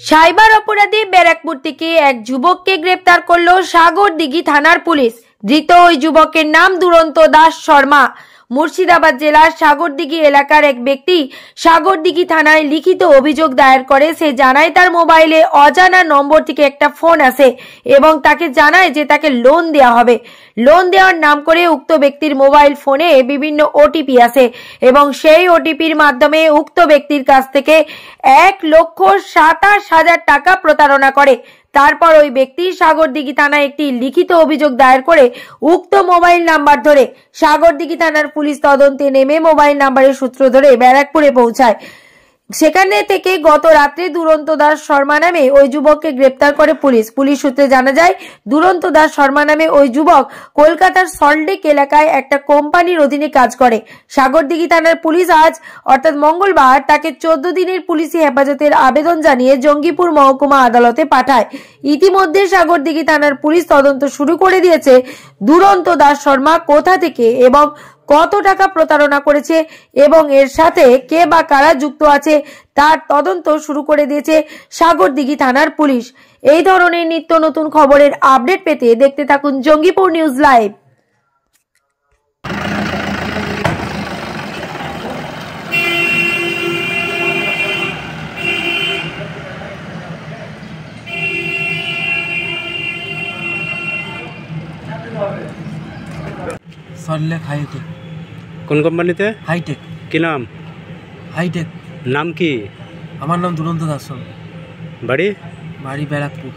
Cyber অপরাধে ব্যারাকপুর থেকে এক যুবককে গ্রেপ্তার করলো সাগরদিঘি থানার পুলিশ। ধৃত ওই যুবকের নাম দুরন্ত দাস শর্মা। মুর্শিদাবাদ জেলার সাগরদিঘি এলাকার এক ব্যক্তি সাগরদিঘি থানায় লিখিত অভিযোগ দায়ের করে। সে জানায় তার মোবাইলে অজানা নম্বর থেকে একটা ফোন আসে এবং তাকে জানায় যে তাকে লোন দেওয়া হবে। লোন দেওয়ার নাম করে উক্ত ব্যক্তির মোবাইল ফোনে বিভিন্ন ওটিপি আসে এবং সেই ওটিপির মাধ্যমে উক্ত ব্যক্তির কাছ থেকে 1,27,000 টাকা প্রতারণা করে। তারপর ওই ব্যক্তি সাগরদিঘি থানায় একটি লিখিত অভিযোগ দায়ের করে উক্ত মোবাইল নাম্বার ধরে সাগরদিঘি থানার পুলিশ তদন্তে নেমে মোবাইল নাম্বারের সূত্র ধরে ব্যারাকপুরে পৌঁছায়। সেখানে থেকে গত রাত্রে দুরন্ত দাস শর্মা নামে ওই যুবককে গ্রেপ্তার করে পুলিশ। পুলিশ সূত্রে জানা যায়, দুরন্ত দাস শর্মা নামে ওই যুবক কলকাতার সল্টলেক এলাকায় একটা কোম্পানির অধীনে কাজ করে। সাগরদিঘি থানার পুলিশ আজ অর্থাৎ মঙ্গলবার তাকে 14 দিনের পুলিশি হেফাজতের আবেদন জানিয়ে জঙ্গিপুর মহকুমা আদালতে পাঠায়। ইতিমধ্যে সাগরদিঘি থানার পুলিশ তদন্ত শুরু করে দিয়েছে। দুরন্ত দাস শর্মা কোথা থেকে এবং কত টাকা প্রতারণা করেছে এবং এর সাথে কে বা কারা যুক্ত আছে তার তদন্ত শুরু করে দিয়েছে সাগরদিঘি থানার পুলিশ। এই ধরনের নিত্য নতুন খবরের আপডেট পেতে দেখতে থাকুন Jangipur news live. Salt Lake hitech. কোন কোম্পানিতে? হাইটেক। কি নাম? হাইটেক। নাম কি? আমার নাম দুরন্ত দাস। বাড়ি? বাড়ি ব্যারাকপুর।